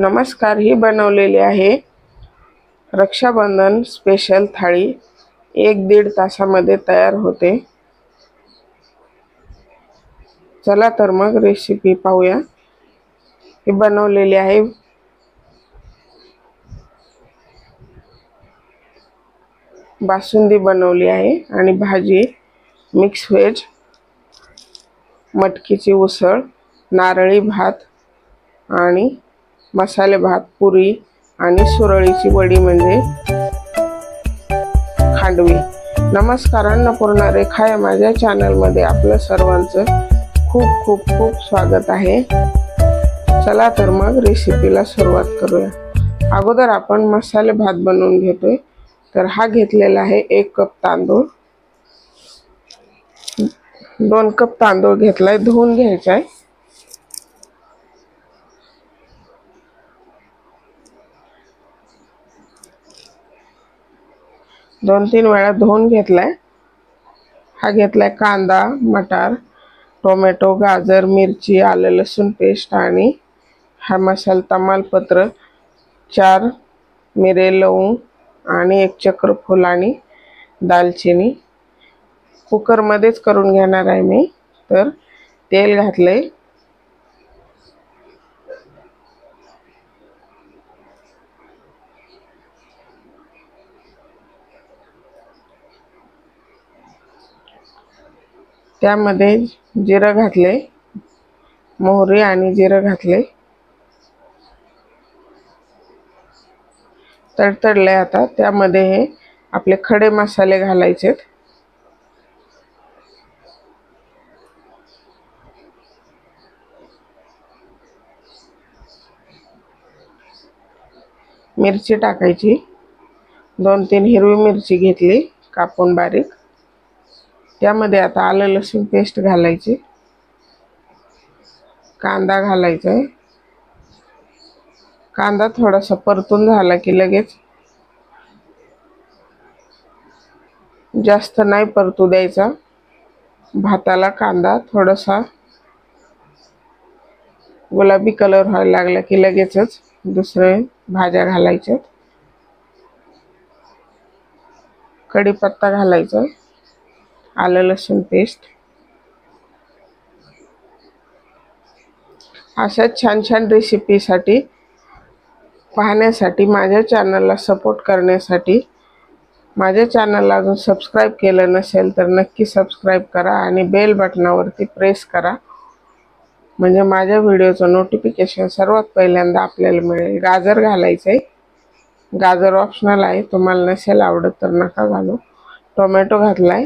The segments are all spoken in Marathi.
नमस्कार, ही बनवलेली आहे रक्षाबंधन स्पेशल थाळी। 1-1.5 तासामध्ये तयार होते। चला तर मग रेसिपी पाहूया। ही बनवलेली आहे बासुंदी बनवली आहे आणि भाजी मिक्स व्हेज, मटकीची उसळ, नारळी भात आणि मसाले भात, पुरी आणि सुरळीची वडी म्हणजे खांडवी। नमस्कार, अन्नपूर्णा रेखा या माझ्या चॅनल मध्ये आपलं सर्वांचं खूप खूप खूप स्वागत आहे। चला तर मग रेसिपीला सुरुवात करूया। अगोदर आपण मसाले भात बनवून घेतोय। तर हा घेतलेला आहे 1 कप तांदूळ। 2 कप तांदूळ घेतलाय, धुवून घ्यायचा आहे। दोन 3 वेळा धुवून घेतलाय। हा घेतलाय कांदा, मटार, टोमॅटो, गाजर, मिरची, आलं लसूण पेस्ट आणि हा मसाला तमालपत्र, 4 मिरे, लवंग आणि 1 चक्रफूल आणि दालचिनी। कुकर मध्येच करून घेणार आहे मी। तर तेल घातले, त्यामध्ये जिरं घातले, मोहरी आणि जिरं घातले, तडतडले। आता त्यामध्ये हे आपले खडे मसाले घालायचे। मिरची टाकायची, 2-3 हिरवी मिरची घेतली कापून बारीक। त्यामध्ये आता आलं लसूण पेस्ट घालायची, कांदा घालायचा। कांदा थोडासा परतून झाला की लगेच, जास्त नाही परतू द्यायचा भाताला। कांदा थोडासा गुलाबी कलर व्हायला लागला की लगेचच दुसरे भाज्या घालायच्या। कढीपत्ता घालायचा, आलं लसूण पेस्ट। अशा छान छान रेसिपीसाठी पाहण्यासाठी, माझ्या चॅनलला सपोर्ट करण्यासाठी, माझ्या चॅनलला अजून सबस्क्राइब केलं नसेल तर नक्की सबस्क्राइब करा आणि बेल बटनावरती प्रेस करा, म्हणजे माझ्या व्हिडिओचं नोटिफिकेशन सर्वात पहिल्यांदा आपल्याला मिळेल। गाजर घालायचे, गाजर ऑप्शनल आहे, तुम्हाला नसेल आवडत तर नका घालू। टोमॅटो घातलाय,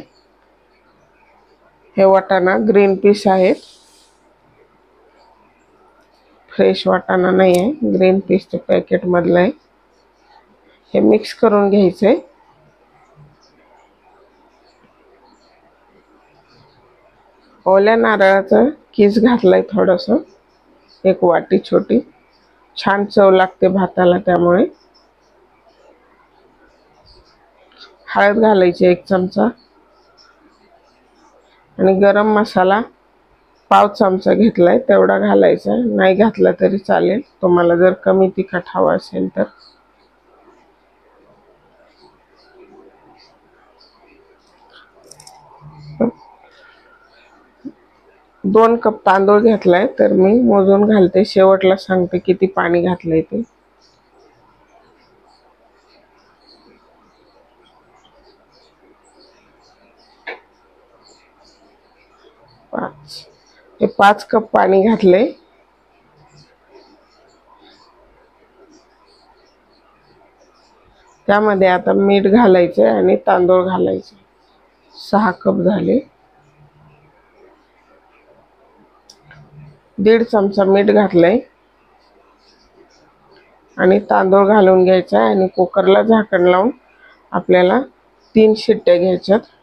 हे वाटाणा ग्रीन पीस आहेत, फ्रेश वाटाणा नाही आहे, ग्रीन पीसचे पॅकेट मधलं आहे। हे मिक्स करून घ्यायचंय। ओल्या नारळाचं कीस घातलाय थोडंसं, 1 वाटी छोटी, छान चव लागते भाताला त्यामुळे। हळद घालायची 1 चमचा आणि गरम मसाला पाव चमचा घेतलाय, तेवढा घालायचा। नाही घातला तरी चालेल तुम्हाला जर कमी तिखट हवं असेल तर। 2 कप तांदूळ घेतलाय, तर मी मोजून घालते, शेवटला सांगते किती पाणी घातलंय ते। 5 कप पाणी घातले। त्यामध्ये आता मीठ घालायचे आणि तांदूळ घालायचे। 6 कप झाले। 1.5 चमचा मीठ घातलंय आणि तांदूळ घालून घ्यायचा आणि कुकरला झाकण लावून आपल्याला 3 शिट्ट्या घ्यायच्यात।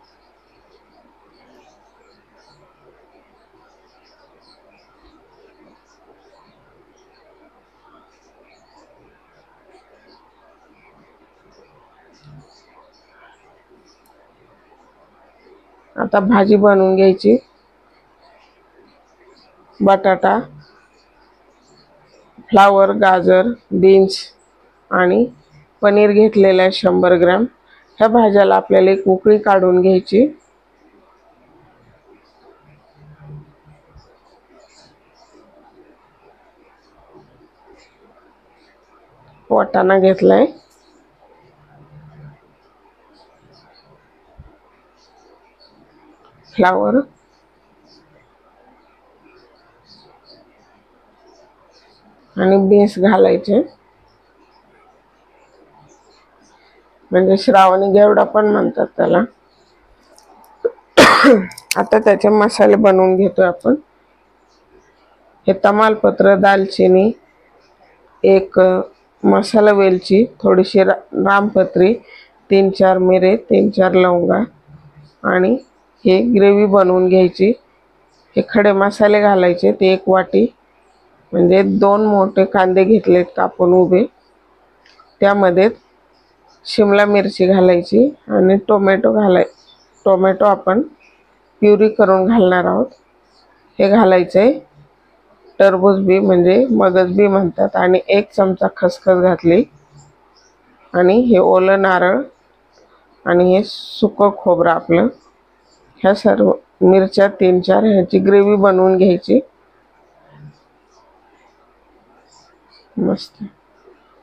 आता भाजी बनवून घ्यायची। बटाटा, फ्लावर, गाजर, बीन्स आणि पनीर घेतलेलं आहे 100 ग्रॅम। ह्या भाज्याला आपल्याला एक उकळी काढून घ्यायची। वाटाणा घेतलाय, फ्लावर, आणि बीन्स घालायचे, म्हणजे श्रावणी घेवडा पण म्हणतात त्याला। आता त्याचे मसाले बनवून घेतोय आपण। हे तमालपत्र, दालचिनी, एक मसाला वेलची, थोडीशी रामपत्री, 3-4 मिरे, 3-4 लवंगा, आणि हे ग्रेव्ही बनवून घ्यायची। हे खडे मसाले घालायचे, ते 1 वाटी, म्हणजे 2 मोठे कांदे घेतलेत कापून उभे, त्यामध्ये शिमला मिरची घालायची आणि टोमॅटो आपण प्युरी करून घालणार आहोत। हे घालायचंय। टरबूज बी म्हणजे मगज बी म्हणतात, आणि 1 चमचा खसखस घातली, आणि हे ओलं नारळ, आणि हे सुकं खोबरं आपलं। ह्या सर्व मिरच्या 3-4 ह्याची ग्रेव्ही बनवून घ्यायची। मस्त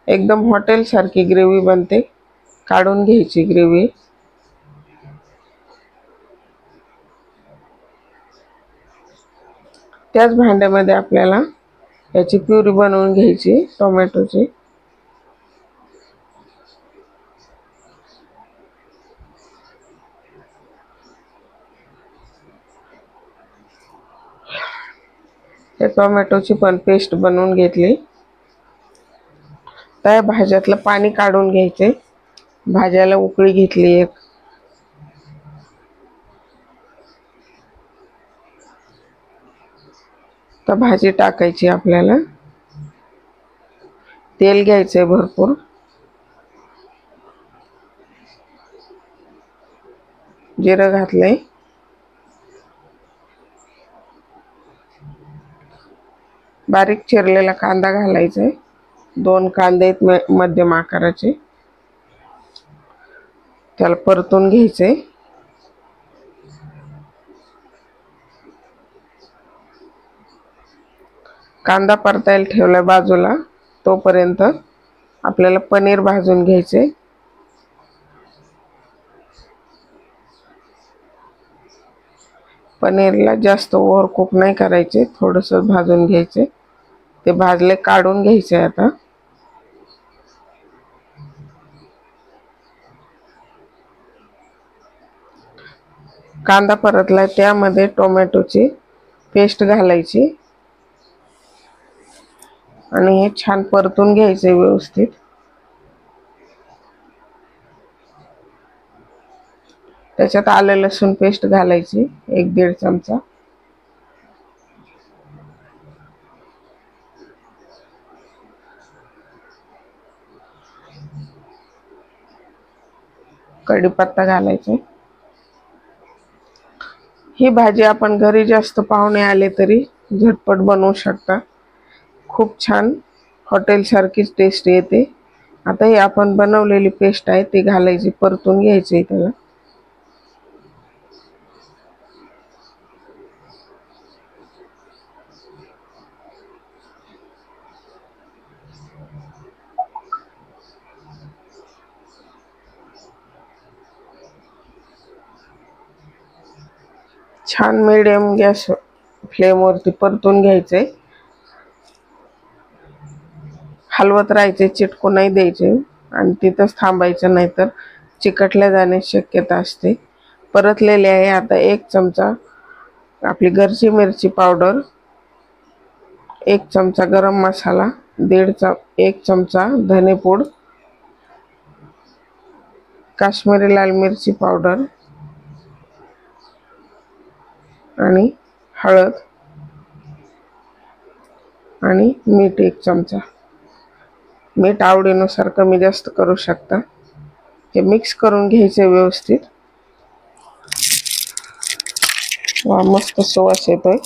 एकदम हॉटेल सारखी ग्रेव्ही बनते। काढून घ्यायची ग्रेव्ही। त्याच भांड्यामध्ये आपल्याला याची प्युरी बनवून घ्यायची टोमॅटोची। त्या टोमॅटोची पण पेस्ट बनवून घेतली। त्या भाज्यातलं पाणी काढून घ्यायचे। भाज्याला उकळी घेतली एक। तर भाजी टाकायची आपल्याला। तेल घ्यायचंय भरपूर। जिरं घातलंय, बारीक चिरलेला कांदा घालायचा। 2 कांदे मध्यम आकाराचे, त्याला परतून घ्यायचे। कांदा परतायला ठेवला बाजूला, तोपर्यंत आपल्याला पनीर भाजून घ्यायचे। पनीरला जास्त ओव्हर कुक नाही करायचे, थोडंसं भाजून घ्यायचे। ते भाजले, काढून घ्यायचे। आता कांदा परतलाय, त्यामध्ये टोमॅटोची पेस्ट घालायची, आणि हे छान परतून घ्यायचे व्यवस्थित। त्याच्यात आलं लसूण पेस्ट घालायची 1-1.5 चमचा। कढीपत्ता घालायचा। ही भाजी आपण घरी जास्त पाहुणे आले तरी झटपट बनवू शकता। खूप छान हॉटेल सारखीच टेस्ट येते। आता ही आपण बनवलेली पेस्ट आहे ती घालायची, परतून घ्यायची त्याला। छान मीडियम गॅस फ्लेमवरती परतून घ्यायचे। हलवत राहायचे, चिटकू नाही द्यायचे, आणि तिथंच थांबायचं, नाहीतर चिकटल्या जाण्याची शक्यता असते। परतलेले आहे। आता 1 चमचा आपली घरची मिरची पावडर, 1 चमचा गरम मसाला, 1 चमचा धनेपूड, काश्मीरी लाल मिरची पावडर, आणि हळद, आणि मीठ 1 चमचा। मीठ आवडीनुसार कमी जास्त करू शकता। हे मिक्स करून घ्यायचे व्यवस्थित। वा, मस्त सुवास येतोय।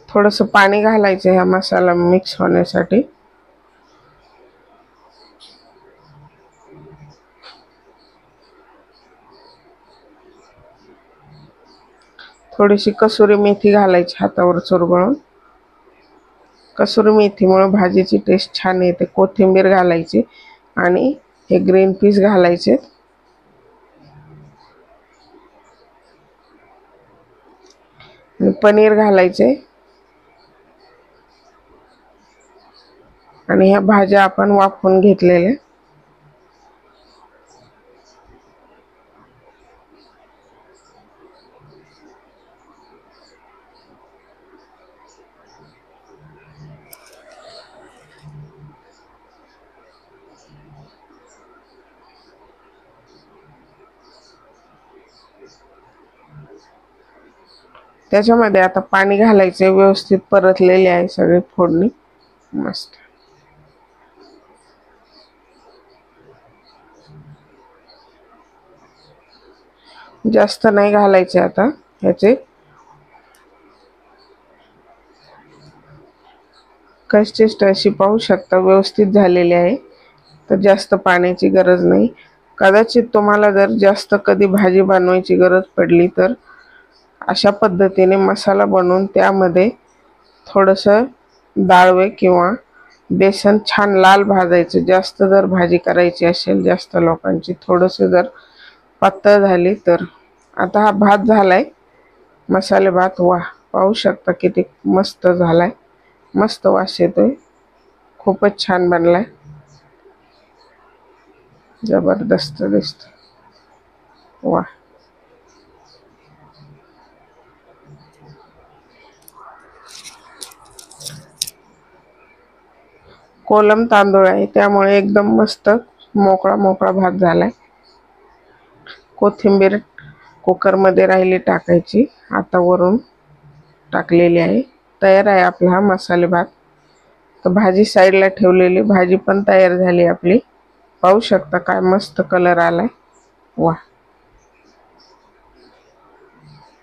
थोडंसं पाणी घालायचं हा मसाला मिक्स होण्यासाठी. थोडीशी कसुरी मेथी घालायची हातावर चुरगळून. कसुरी मेथीमुळे भाजीची टेस्ट छान येते. कोथिंबीर घालायची आणि हे ग्रीन पीस घालायचे. पनीर घालायचे आणि ह्या भाज्या आपण वाफवून घेतलेल्या. त्याच्यामध्ये आता पाणी घालायचे. व्यवस्थित परतलेली आहे सगळी फोडणी. मस्त. जास्त नाही घालायचे आता ह्याचे. कन्सिस्टन्सी अशी पाहू शकता व्यवस्थित झालेली आहे. तर जास्त पाण्याची गरज नाही. कदाचित तुम्हाला जर जास्त कधी भाजी बनवायची गरज पडली तर अशा पद्धतीने मसाला बनवून त्यामध्ये थोडंसं डाळवे किंवा बेसन छान लाल भाजायचं. जास्त जर भाजी करायची असेल जास्त लोकांची, थोडंसं जर पातळ झाली तर. आता हा भात झालाय, मसाले भात. वाह, पाहू शकता किती मस्त झालाय. मस्त वास येतोय. खूपच छान बनलाय. जबरदस्त दिसतो. वाह. कोलम तांदूळ आहे त्यामुळे एकदम मस्त मोकळा मोकळा भात झालाय. कोथिंबीर कुकरमध्ये राहिली टाकायची. आता वरून टाकलेली आहे. तयार आहे आपला हा मसाले भात. तर भाजी साईडला ठेवलेली. भाजी पण तयार झाली आपली. पाहू शकता काय मस्त कलर आलाय. वा,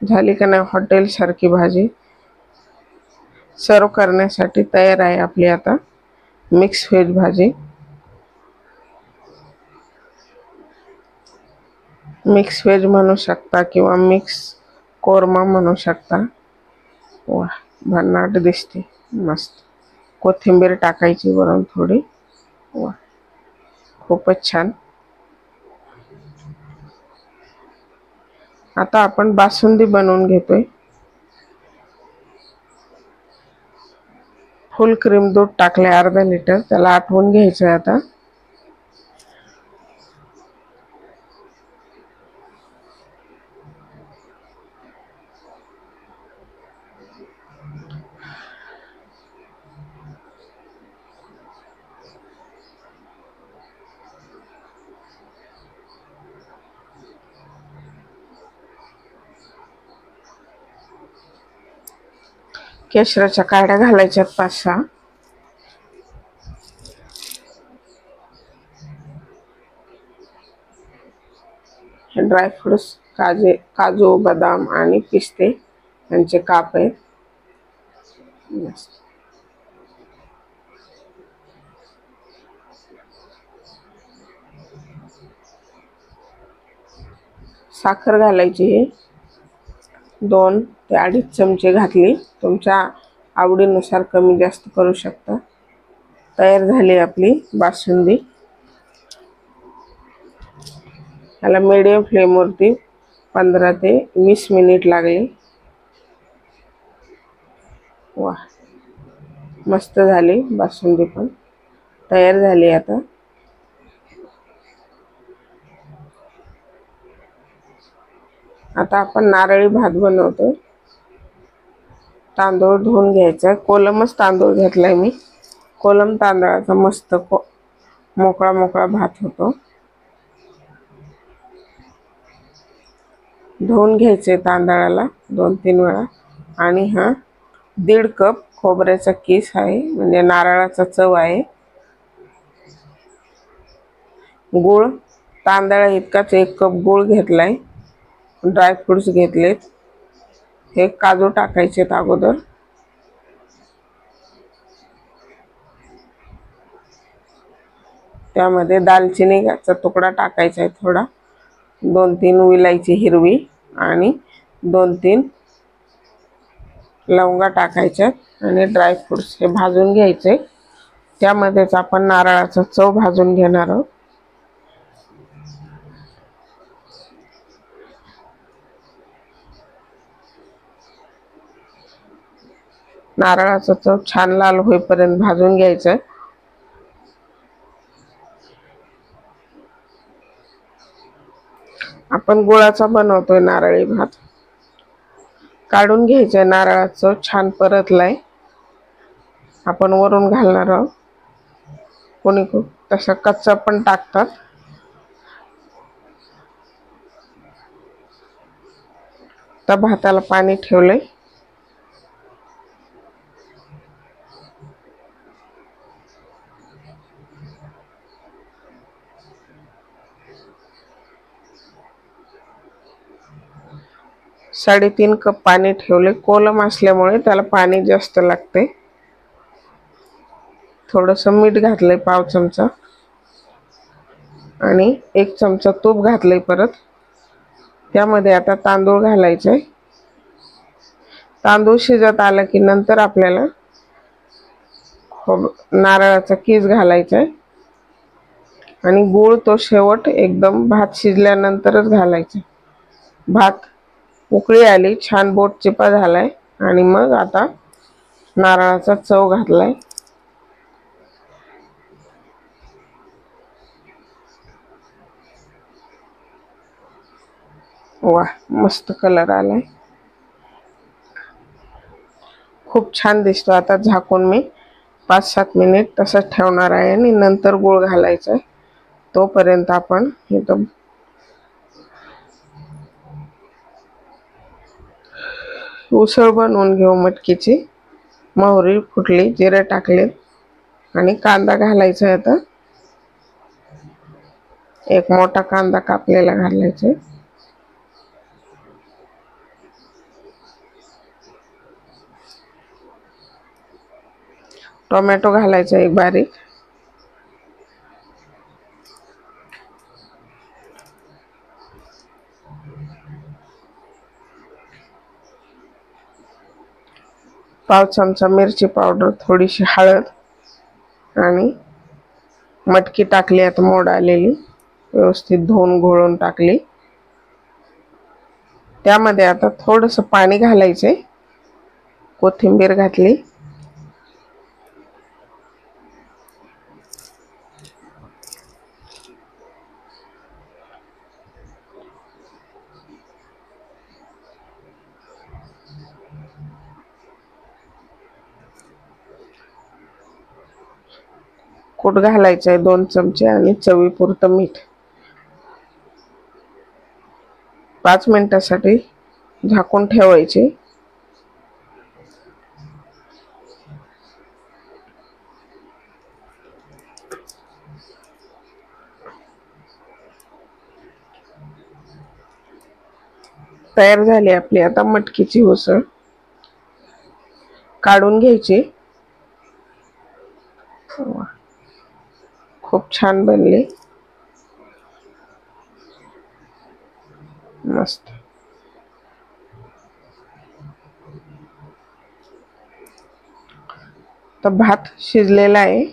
झाली का नाही हॉटेल सारखी भाजी. सर्व करण्यासाठी तयार आहे आपली आता मिक्स व्हेज भाजी. मिक्स व्हेज म्हणू शकता किंवा मिक्स कोरमा म्हणू शकता. वा, भन्नाट दिसते. मस्त. कोथिंबीर टाकायची वरून थोडी. वा, खूपच छान. आता आपण बासुंदी बनवून घेतोय. फुल क्रीम दूध टाकले अर्धा लिटर. त्याला आटवून घ्यायचं आहे आता. केशराच्या काड्या घालायच्यात 5-6. हे ड्रायफ्रुट्स काजू बदाम आणि पिस्ते यांचे काप आहेत. साखर घालायची. 2 ते 2.5 चमचे घातली. तुमच्या आवडीनुसार कमी जास्त करू शकता. तयार झाली आपली बासुंदी. याला मीडियम फ्लेमवरती 15 ते 20 मिनिट लागले. वा, मस्त झाली बासुंदी पण तयार झाली. आता आपण नारळी भात बनवतो. तांदूळ धुवून घ्यायचा. कोलमच तांदूळ घेतलाय मी. कोलम तांदळाचा मस्त मोकळा मोकळा भात होतो. धुवून घ्यायचे तांदळाला 2-3 वेळा. आणि हा 1.5 कप खोबऱ्याचा किस आहे, म्हणजे नारळाचा चव आहे. गूळ तांदळा इतकाच 1 कप गूळ घेतलाय. ड्रायफ्रुट्स घेतलेत. हे काजू टाकायचे अगोदर. त्यामध्ये दालचिनीचा तुकडा टाकायचा आहे थोडा, 2-3 विलायची हिरवी आणि 2-3 लवंगा टाकायच्या आणि ड्रायफ्रुट्स हे भाजून घ्यायचे। त्यामध्येच आपण नारळाचा चव भाजून घेणार आहोत। नारळाचा चव छान लाल होईपर्यंत भाजून घ्यायचं। आपण गुळाचा बनवतोय नारळी भात। काढून घ्यायचं, नारळाचं छान परतलाय, आपण वरून घालणार आहोत। कोणी तसा कच्चा पण टाकतात। तर भाताला पाणी ठेवलंय। साडेतीन कप पाणी ठेवले। कोलम असल्यामुळे त्याला पाणी जास्त लागते। थोडंसं मीठ घातलंय, पाव चमचा, आणि 1 चमचा तूप घातलंय परत। त्यामध्ये आता तांदूळ घालायचे। तांदूळ शिजत आलं की नंतर आपल्याला नारळाचा कीस घालायचा आहे आणि गूळ तो शेवट एकदम भात शिजल्यानंतरच घालायचा। भात उकळी आली, छान बोट चिपा झालाय आणि मग आता नारळाचा चव घातलाय। वाह, मस्त कलर आलाय, खूप छान दिसतो। आता झाकून मी 5-7 मिनिट तसंच ठेवणार आहे आणि नंतर गूळ घालायचा आहे। तोपर्यंत आपण एकदम उसळ बनवून घेऊ मटकीची। मोहरी फुटली, जिरे टाकले आणि कांदा घालायचा आहे। आता 1 मोठा कांदा कापलेला घालायचा आहे। टोमॅटो घालायचा 1 बारीक, पाव चमचा मिरची पावडर, थोडीशी हळद आणि मटकी टाकली आता मोड आलेली, व्यवस्थित धुवून घोळून टाकली। त्यामध्ये आता थोडंसं पाणी घालायचंय, कोथिंबीर घातली, कूट घालायचं आहे 2 चमचे आणि चवीपुरतं मीठ। 5 मिनिटासाठी झाकून ठेवायचे। तयार झाली आपली आता मटकीची उसळ। काढून घ्यायची। खूप छान बनली, मस्त। तर भात शिजलेला आहे,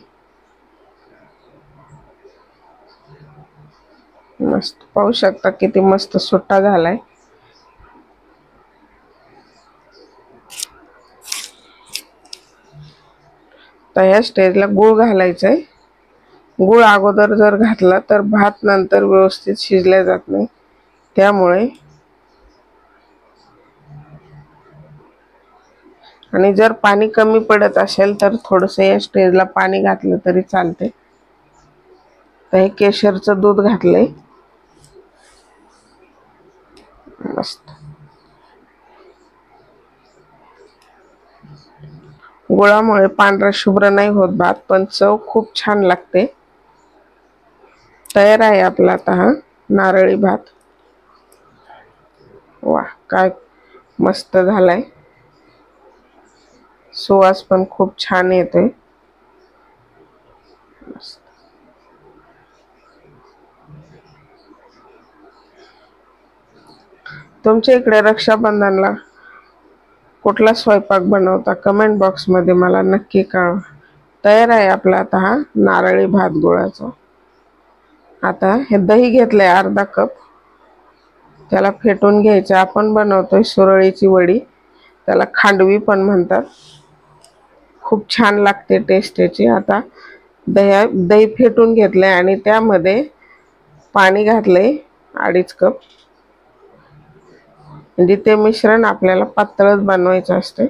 मस्त। पाहू शकता किती मस्त सुट्टा झालाय। तर ह्या स्टेजला गूळ घालायचा आहे। गूळ अगोदर जर घातला तर भात नंतर व्यवस्थित शिजला जात नाही, त्यामुळे। आणि जर पाणी कमी पडत असेल तर थोडंसं या स्टेजला पाणी घातलं तरी चालते। तर हे केशरचं दूध घातलंय, मस्त। गुळामुळे पांढरा शुभ्र नाही होत भात, पण चव खूप छान लागते। तयार आहे आपला आता हा नारळी भात। वाह, काय मस्त झालाय, सुवास पण खूप छान येतोय, मस्त। तुमच्या इकडे रक्षाबंधनला कुठला स्वयंपाक बनवता कमेंट बॉक्समध्ये मला नक्की कळवा। तयार आहे आपला आता हा नारळी भात गुळाचा। आता हे दही घेतलंय अर्धा कप, त्याला फेटून घ्यायचं। आपण बनवतोय सुरळीची वडी, त्याला खांडवी पण म्हणतात, खूप छान लागते टेस्ट याची। आता दही फेटून घेतलंय आणि त्यामध्ये पाणी घातलंय 2.5 कप, म्हणजे ते मिश्रण आपल्याला पातळच बनवायचं असते।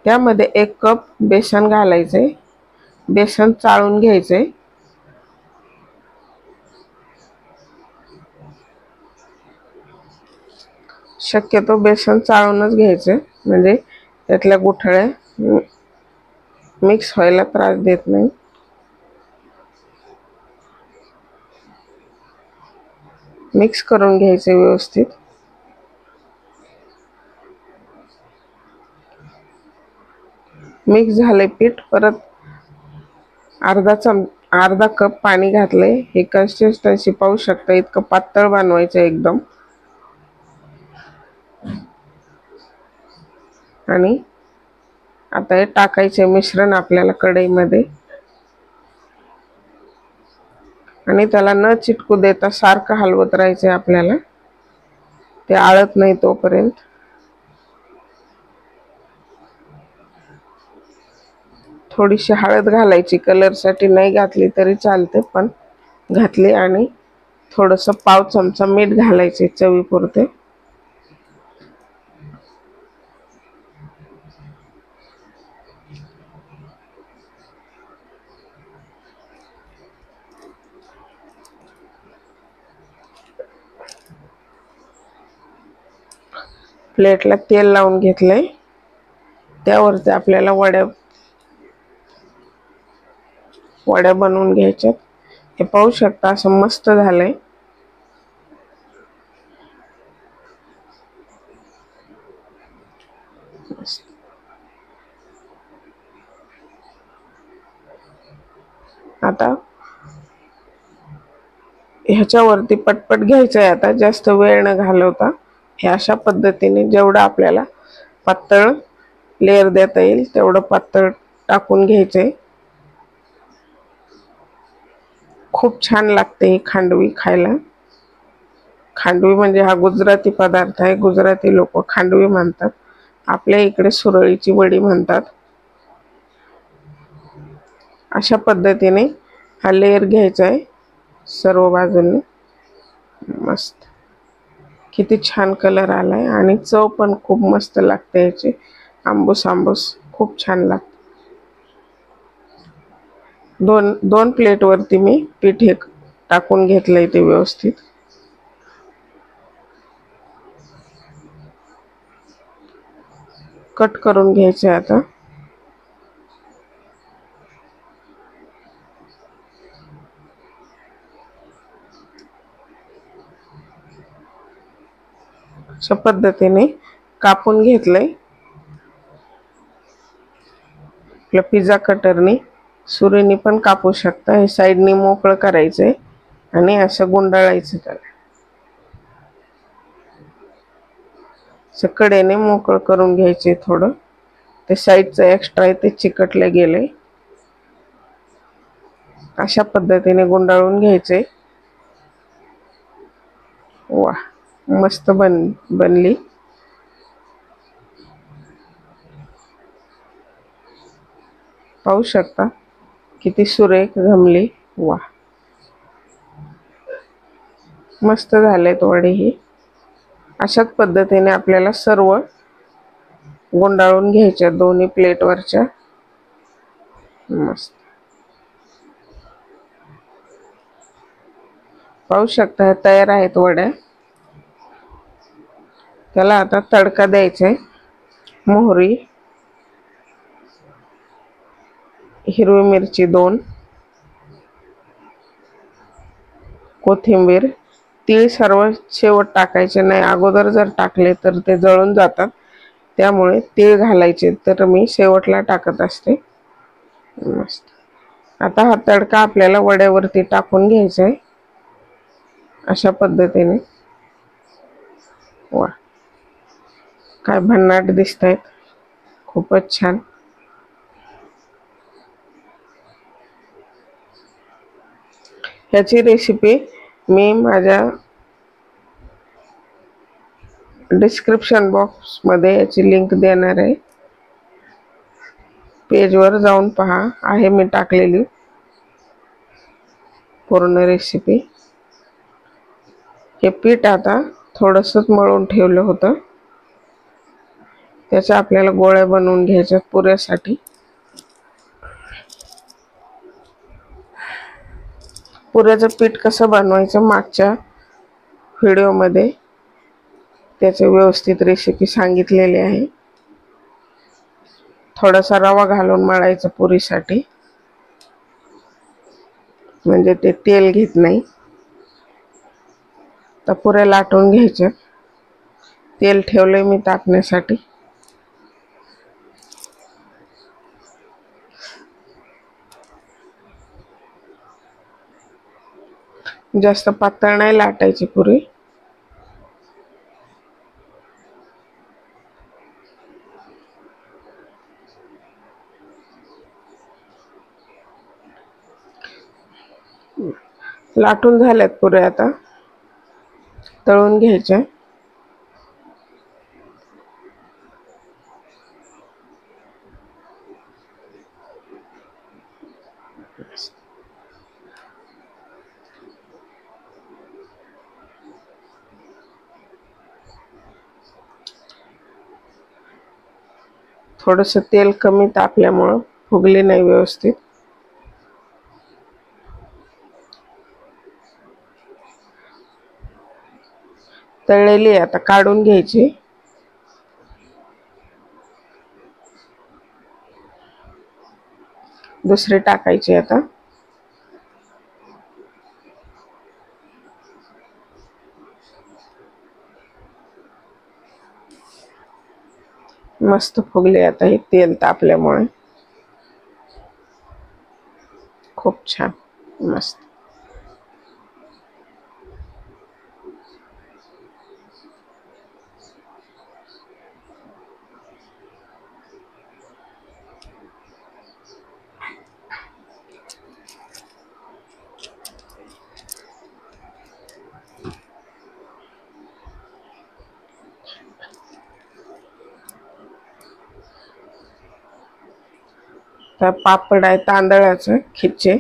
त्यामध्ये 1 कप बेसन घालायचे, बेसन चाळून घ्यायचे। शक्यतो बेसन चाळूनच घ्यायचे, म्हणजे त्यातल्या गुठळ्या मिक्स व्हायला त्रास देत नाही। मिक्स करून घ्यायचे व्यवस्थित। मिक्स झाले पीठ, परत अर्धा कप पाणी घातले। हे कन्सिस्टन्सी पाहू शकता, इतकं पातळ बनवायचं एकदम। आणि आता हे टाकायचे मिश्रण आपल्याला कढईमध्ये, आणि त्याला न चिटकू देता सारखं हलवत राहायचे आपल्याला, ते आळत नाही तोपर्यंत। थोडीशी हळद घालायची, कलरसाठी नाही घातली तरी चालते, पण घातली। आणि थोडंसं पाव चमचा मीठ घालायचे चवीपुरते। प्लेटला तेल लावून घेतलंय, त्यावरती आपल्याला वड्या बनवून घ्यायच्यात। हे पाहू शकता, असं मस्त झालंय। आता ह्याच्यावरती पटपट घ्यायचं आहे, आता जास्त वेळ न घालवता। हे अशा पद्धतीने जेवढं आपल्याला पातळ लेयर देता येईल तेवढं पातळ टाकून घ्यायचंय। खूप छान लागते ही खांडवी खायला। खांडवी म्हणजे हा गुजराती पदार्थ आहे, गुजराती लोक खांडवी म्हणतात, आपल्या इकडे सुरळीची वडी म्हणतात। अशा पद्धतीने हा लेयर घ्यायचा आहे सर्व बाजूंनी। मस्त, किती छान कलर आलाय, आणि चव पण खूप मस्त लागते याची, आंबूस आंबूस खूप छान लागते। दोन प्लेटवरती मी पीठ हे टाकून घेतलंय ते व्यवस्थित। कट करून घ्यायचे आता। अशा पद्धतीने कापून घेतलंय। आपल्या पिझ्झा कटरनी सुरीने पण कापू शकता। हे साईडनी मोकळं करायचंय आणि असं गुंडाळायचं त्याला, कडेने मोकळं करून घ्यायचे थोडं, ते साईडचं एक्स्ट्रा आहे ते चिकटले गेले। अशा पद्धतीने गुंडाळून घ्यायचे। वाह, मस्त बनली। पाहू शकता किती सुरेख जमली। वाह, मस्त झालेत वडे ही। अशाच पद्धतीने आपल्याला सर्व गुंडाळून घ्यायच्या दोन्ही प्लेटवरच्या। मस्त, पाहू शकता हे तयार आहेत वड्या। त्याला आता तडका द्यायचा आहे। मोहरी, हिरवी मिरची 2, कोथिंबीर, तीळ सर्व शेवट टाकायचे नाही, अगोदर जर टाकले तर ते जळून जातात, त्यामुळे तीळ घालायचे, तर मी शेवटला टाकत असते। मस्त, आता हा तडका आपल्याला वड्यावरती टाकून घ्यायचा आहे अशा पद्धतीने। वाह, काय भन्नाट दिसतायत, खूपच छान। ह्याची रेसिपी मी माझ्या डिस्क्रिप्शन बॉक्समध्ये याची लिंक देणार आहे, पेजवर जाऊन पहा, आहे मी टाकलेली पूर्ण रेसिपी। हे पीठ आता थोडंसं मळून ठेवलं होतं, त्याच्या आपल्याला गोळ्या बनवून घ्यायच्या पुऱ्यासाठी। पुऱ्याचं पीठ कसं बनवायचं मागच्या व्हिडिओमध्ये त्याचे व्यवस्थित रेसिपी सांगितलेली आहे। थोडासा रवा घालून मळायचं पुरीसाठी, म्हणजे ते तेल घेत नाही। तर पुऱ्या लाटून घ्यायच्या, तेल ठेवले मी तापण्यासाठी। जास्त पातळ नाही लाटायची पुरी। लाटून झाल्यात पुऱ्या, आता तळून घ्यायच्या। थोडंसं तेल कमी तापल्यामुळं फुगले नाही व्यवस्थित। तळलेली आता काढून घ्यायची। दुसरी टाकायची आता। मस्त फुगले आता, हे तेल तापल्यामुळे खूप छान मस्त। तर पापड आहे तांदळाचं खिचे।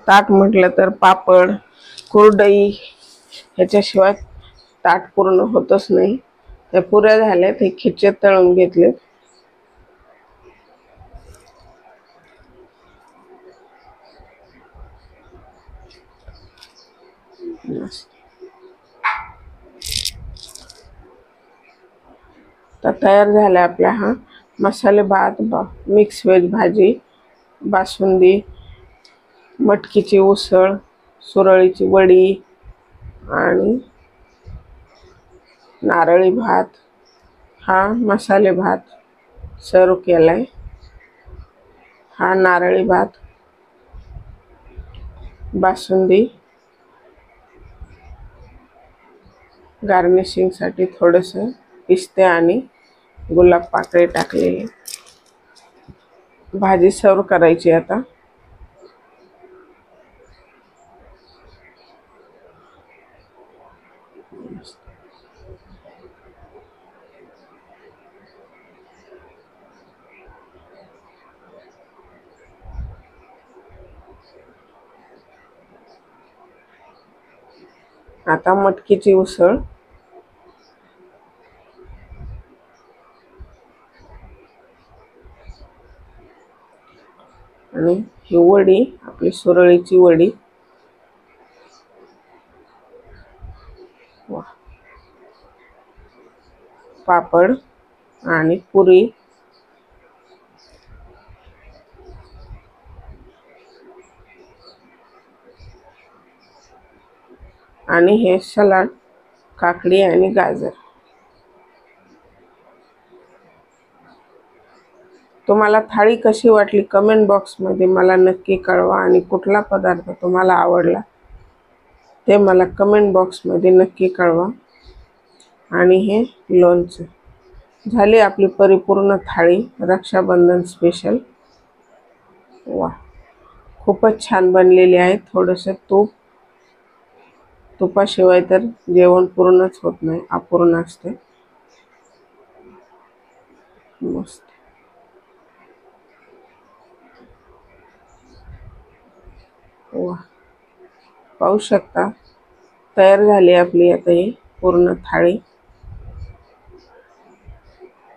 ताट म्हटलं तर पापड, कुरडई ह्याच्याशिवाय ताट पूर्ण होतच नाही। त्या पुऱ्या झाल्या, ते खिचे तळून घेतले। तर तयार झाला आपला हा मसाले भात, मिक्स व्हेज भाजी, बासुंदी, मटकीची उसळ, सुरळीची वडी आणि नारळी भात। हा मसाले भात सर्व केलाय। हा नारळी भात, बासुंदी, गार्निशिंग साठी थोडंसं पिस्ते आणि गुलाब पाकळी टाकलेली। भाजी सर्व करायची आता। आता मटकीची उसळ, आणि ही वडी आपली सुरळीची वडी। पापड आणि पुरी, आणि हे सलाड, काकडी आणि गाजर। तुम्हाला थाळी कशी वाटली कमेंट बॉक्समध्ये मला नक्की कळवा, आणि कुठला पदार्थ तुम्हाला आवडला ते मला कमेंट बॉक्समध्ये नक्की कळवा। आणि हे लोणचं. झाली आपली परिपूर्ण थाळी रक्षाबंधन स्पेशल. वा, खूपच छान बनलेली आहे. थोडंसं तुपाशिवाय तर जेवण पूर्णच होत नाही, अपूर्ण असते. मस्त. वा, पाहू शकता तयार झाली आपली आता ही पूर्ण थाळी.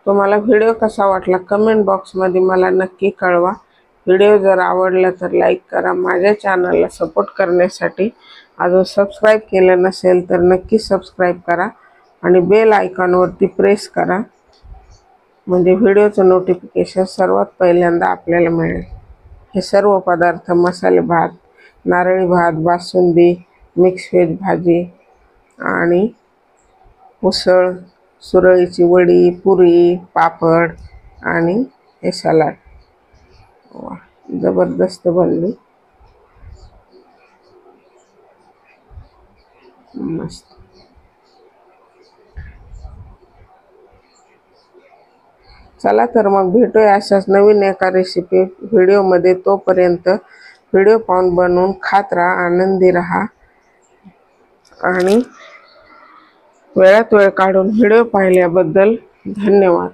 तुम्हाला व्हिडिओ कसा वाटला कमेंट बॉक्समध्ये मला नक्की कळवा. व्हिडिओ जर आवडला तर लाईक करा. माझ्या चॅनलला सपोर्ट करण्यासाठी अजून सबस्क्राईब केलं नसेल तर नक्की सबस्क्राईब करा आणि बेल आयकॉनवरती प्रेस करा, म्हणजे व्हिडिओचं नोटिफिकेशन सर्वात पहिल्यांदा आपल्याला मिळेल. हे सर्व पदार्थ मसाले भात, नारळी भात, बासुंदी, मिक्स व्हेज भाजी आणि उसळ, सुरळीची वडी, पुरी, पापड आणि हे सलाड. वा, जबरदस्त बनली. मस्त. चला तर मग भेटूया अशाच नवीन एका रेसिपी व्हिडिओमध्ये. तोपर्यंत व्हिडिओ पाहून बनवून खात राहा, आनंदी राहा आणि वेळात वेळ काढून व्हिडिओ पाहिल्याबद्दल धन्यवाद.